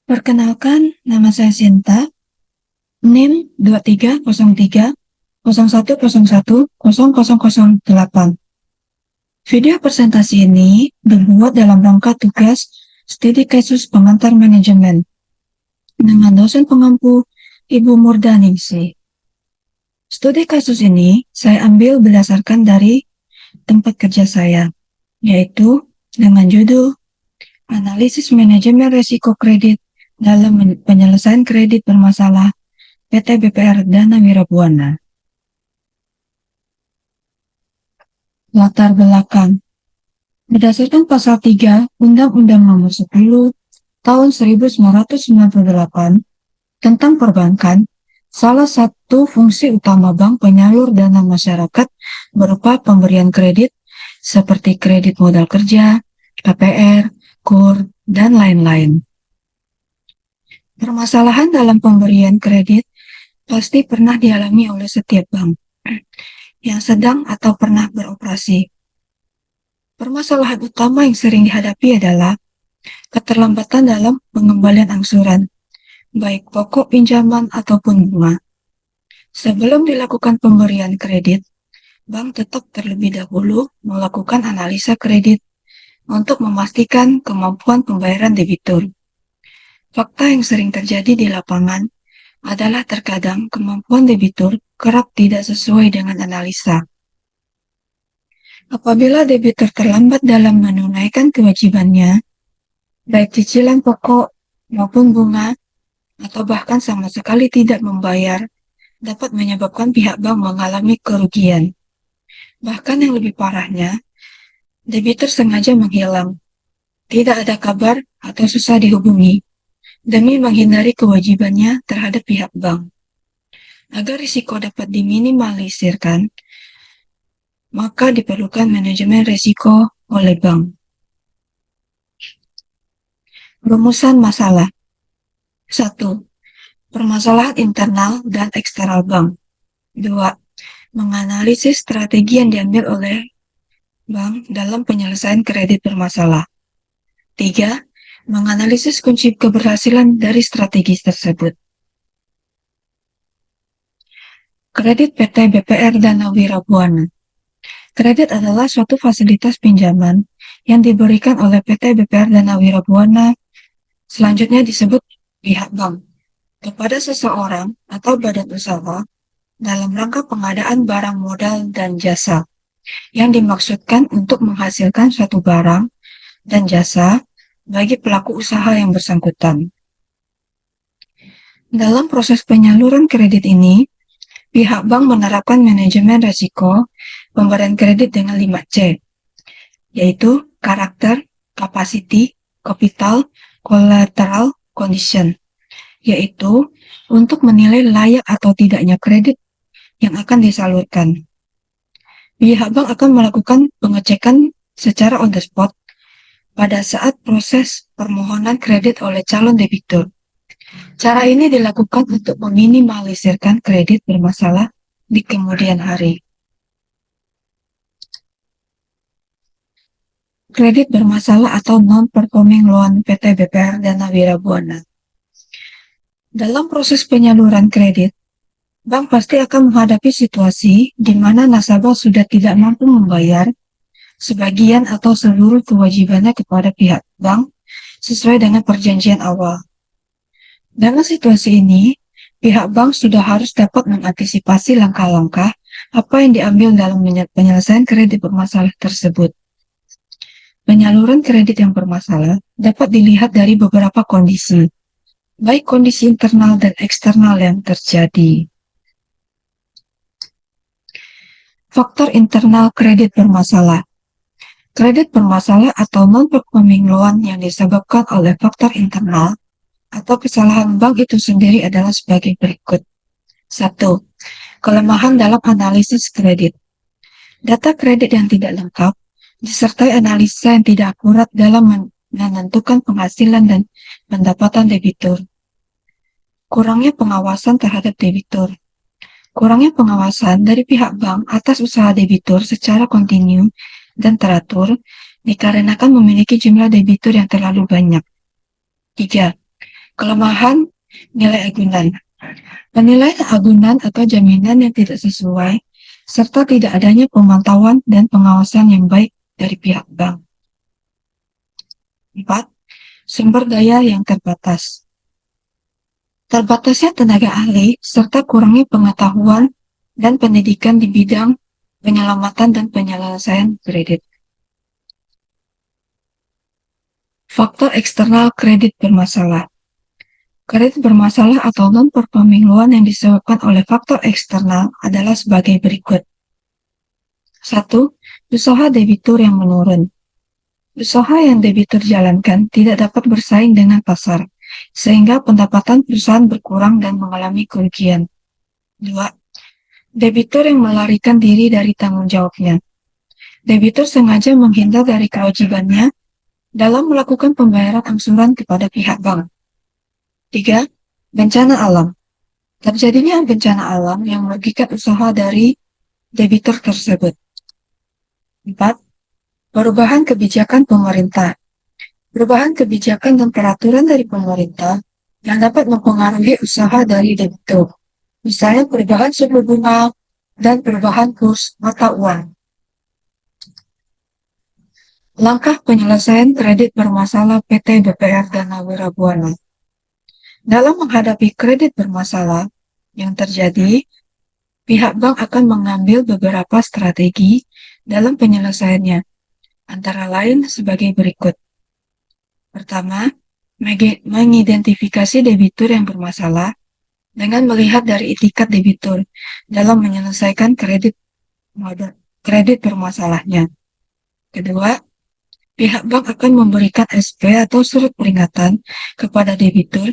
Perkenalkan, nama saya Sinta, NIM 230301010008. Video presentasi ini dibuat dalam rangka tugas studi kasus pengantar manajemen dengan dosen pengampu Ibu Murdaningsih. Studi kasus ini saya ambil berdasarkan dari tempat kerja saya, yaitu dengan judul Analisis Manajemen Risiko Kredit dalam Penyelesaian Kredit Bermasalah PT BPR Dana Wirabuana. Latar belakang. Berdasarkan pasal 3 Undang-Undang Nomor 10 Tahun 1998 tentang perbankan, salah satu fungsi utama bank penyalur dana masyarakat berupa pemberian kredit seperti kredit modal kerja, KPR, KUR, dan lain-lain. Permasalahan dalam pemberian kredit pasti pernah dialami oleh setiap bank yang sedang atau pernah beroperasi. Permasalahan utama yang sering dihadapi adalah keterlambatan dalam pengembalian angsuran, baik pokok pinjaman ataupun bunga. Sebelum dilakukan pemberian kredit, bank tetap terlebih dahulu melakukan analisa kredit untuk memastikan kemampuan pembayaran debitur. Fakta yang sering terjadi di lapangan adalah terkadang kemampuan debitur kerap tidak sesuai dengan analisa. Apabila debitur terlambat dalam menunaikan kewajibannya, baik cicilan pokok maupun bunga, atau bahkan sama sekali tidak membayar, dapat menyebabkan pihak bank mengalami kerugian. Bahkan yang lebih parahnya, debitur sengaja menghilang, tidak ada kabar atau susah dihubungi, demi menghindari kewajibannya terhadap pihak bank. Agar risiko dapat diminimalisirkan, maka diperlukan manajemen risiko oleh bank. Rumusan masalah. 1. Permasalahan internal dan eksternal bank. 2. Menganalisis strategi yang diambil oleh bank dalam penyelesaian kredit bermasalah. 3. Menganalisis kunci keberhasilan dari strategi tersebut. Kredit PT BPR Dana Wirabuana. Kredit adalah suatu fasilitas pinjaman yang diberikan oleh PT BPR Dana Wirabuana, selanjutnya disebut pihak bank, kepada seseorang atau badan usaha dalam rangka pengadaan barang modal dan jasa, yang dimaksudkan untuk menghasilkan suatu barang dan jasa bagi pelaku usaha yang bersangkutan. Dalam proses penyaluran kredit ini, pihak bank menerapkan manajemen risiko pemberian kredit dengan 5C, yaitu karakter, capacity, capital, collateral, condition, yaitu untuk menilai layak atau tidaknya kredit yang akan disalurkan. Pihak bank akan melakukan pengecekan secara on the spot pada saat proses permohonan kredit oleh calon debitur. Cara ini dilakukan untuk meminimalisirkan kredit bermasalah di kemudian hari. Kredit bermasalah atau non-performing loan PT BPR Dana Wirabuana. Dalam proses penyaluran kredit, bank pasti akan menghadapi situasi di mana nasabah sudah tidak mampu membayar sebagian atau seluruh kewajibannya kepada pihak bank sesuai dengan perjanjian awal. Dalam situasi ini, pihak bank sudah harus dapat mengantisipasi langkah-langkah apa yang diambil dalam penyelesaian kredit bermasalah tersebut. Penyaluran kredit yang bermasalah dapat dilihat dari beberapa kondisi, baik kondisi internal dan eksternal yang terjadi. Faktor internal kredit bermasalah. Kredit bermasalah atau non-performing loan yang disebabkan oleh faktor internal atau kesalahan bank itu sendiri adalah sebagai berikut. 1. Kelemahan dalam analisis kredit. Data kredit yang tidak lengkap, disertai analisa yang tidak akurat dalam menentukan penghasilan dan pendapatan debitur. Kurangnya pengawasan terhadap debitur. Kurangnya pengawasan dari pihak bank atas usaha debitur secara kontinu dan teratur dikarenakan memiliki jumlah debitur yang terlalu banyak. 3. Kelemahan nilai agunan. Penilaian agunan atau jaminan yang tidak sesuai, serta tidak adanya pemantauan dan pengawasan yang baik dari pihak bank. 4. Sumber daya yang terbatas. Terbatasnya tenaga ahli, serta kurangnya pengetahuan dan pendidikan di bidang penyelamatan dan penyelesaian kredit. Faktor eksternal kredit bermasalah. Kredit bermasalah atau non-performing loan yang disebabkan oleh faktor eksternal adalah sebagai berikut. 1. Usaha debitur yang menurun. Usaha yang debitur jalankan tidak dapat bersaing dengan pasar, sehingga pendapatan perusahaan berkurang dan mengalami kerugian. 2. Debitur yang melarikan diri dari tanggung jawabnya. Debitur sengaja menghindar dari kewajibannya dalam melakukan pembayaran angsuran kepada pihak bank. 3. Bencana alam. Terjadinya bencana alam yang merugikan usaha dari debitur tersebut. 4. Perubahan kebijakan pemerintah. Perubahan kebijakan dan peraturan dari pemerintah yang dapat mempengaruhi usaha dari debitur. Misalnya perubahan suku bunga dan perubahan kurs mata uang. Langkah penyelesaian kredit bermasalah PT BPR Dana Wirabuana. Dalam menghadapi kredit bermasalah yang terjadi, pihak bank akan mengambil beberapa strategi dalam penyelesaiannya, antara lain sebagai berikut. Pertama, mengidentifikasi debitur yang bermasalah dengan melihat dari itikat debitur dalam menyelesaikan kredit bermasalahnya. Kedua, pihak bank akan memberikan SP atau surat peringatan kepada debitur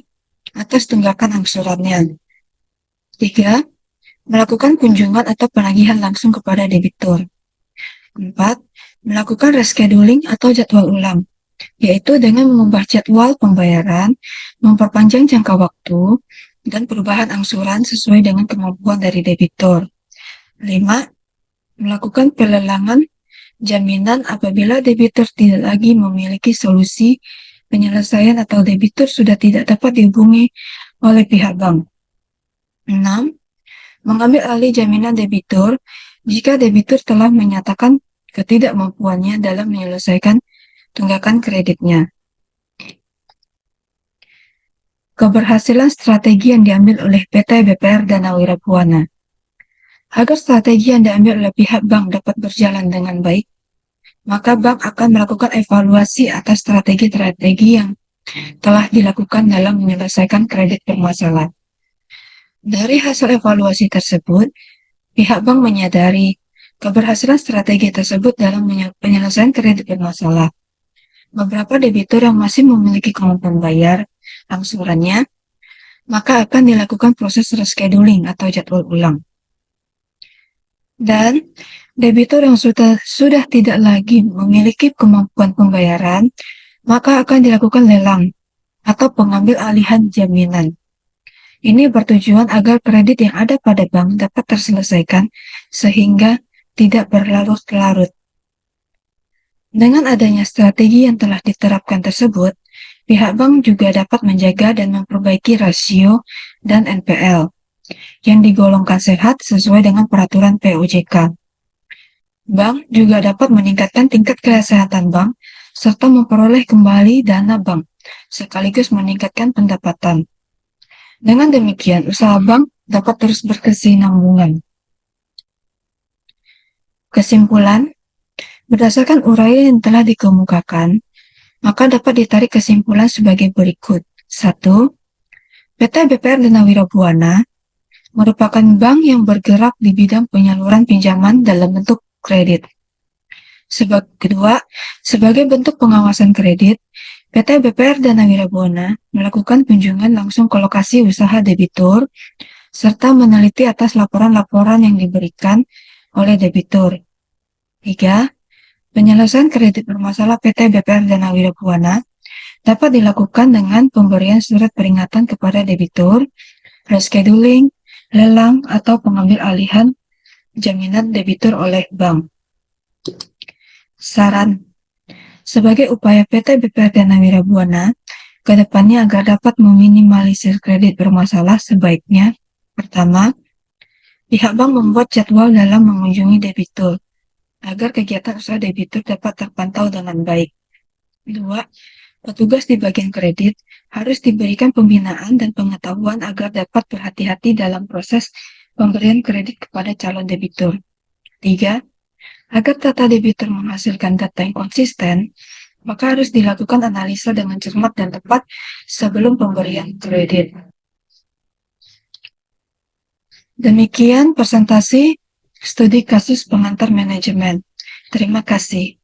atas tunggakan angsurannya. 3. Melakukan kunjungan atau penagihan langsung kepada debitur. 4. Melakukan rescheduling atau jadwal ulang, yaitu dengan mengubah jadwal pembayaran, memperpanjang jangka waktu, dan perubahan angsuran sesuai dengan kemampuan dari debitur. 5. Melakukan pelelangan jaminan apabila debitur tidak lagi memiliki solusi penyelesaian atau debitur sudah tidak dapat dihubungi oleh pihak bank. 6. Mengambil alih jaminan debitur jika debitur telah menyatakan ketidakmampuannya dalam menyelesaikan tunggakan kreditnya. Keberhasilan strategi yang diambil oleh PT BPR Dana Wirabuana. Agar strategi yang diambil oleh pihak bank dapat berjalan dengan baik, maka bank akan melakukan evaluasi atas strategi-strategi yang telah dilakukan dalam menyelesaikan kredit bermasalah. Dari hasil evaluasi tersebut, pihak bank menyadari keberhasilan strategi tersebut dalam penyelesaian kredit bermasalah. Beberapa debitur yang masih memiliki kemampuan bayar angsurannya, maka akan dilakukan proses rescheduling atau jadwal ulang. Dan debitur yang sudah tidak lagi memiliki kemampuan pembayaran, maka akan dilakukan lelang atau pengambil alihan jaminan. Ini bertujuan agar kredit yang ada pada bank dapat terselesaikan sehingga tidak berlarut-larut. Dengan adanya strategi yang telah diterapkan tersebut, pihak bank juga dapat menjaga dan memperbaiki rasio dan NPL yang digolongkan sehat sesuai dengan peraturan POJK. Bank juga dapat meningkatkan tingkat kesehatan bank serta memperoleh kembali dana bank, sekaligus meningkatkan pendapatan. Dengan demikian, usaha bank dapat terus berkesinambungan. Kesimpulan, berdasarkan uraian yang telah dikemukakan, maka dapat ditarik kesimpulan sebagai berikut. 1. PT BPR Dana Wirabuana merupakan bank yang bergerak di bidang penyaluran pinjaman dalam bentuk kredit. Kedua, sebagai bentuk pengawasan kredit, PT BPR Dana Wirabuana melakukan kunjungan langsung ke lokasi usaha debitur, serta meneliti atas laporan-laporan yang diberikan oleh debitur. 3. Penyelesaian kredit bermasalah PT BPR Dana Wirabuana dapat dilakukan dengan pemberian surat peringatan kepada debitur, rescheduling, lelang, atau pengambil alihan jaminan debitur oleh bank. Saran, sebagai upaya PT BPR Dana Wirabuana ke depannya agar dapat meminimalisir kredit bermasalah, sebaiknya pertama, pihak bank membuat jadwal dalam mengunjungi debitur agar kegiatan usaha debitur dapat terpantau dengan baik. Dua, petugas di bagian kredit harus diberikan pembinaan dan pengetahuan agar dapat berhati-hati dalam proses pemberian kredit kepada calon debitur. Tiga, agar data debitur menghasilkan data yang konsisten, maka harus dilakukan analisa dengan cermat dan tepat sebelum pemberian kredit. Demikian presentasi studi kasus pengantar manajemen. Terima kasih.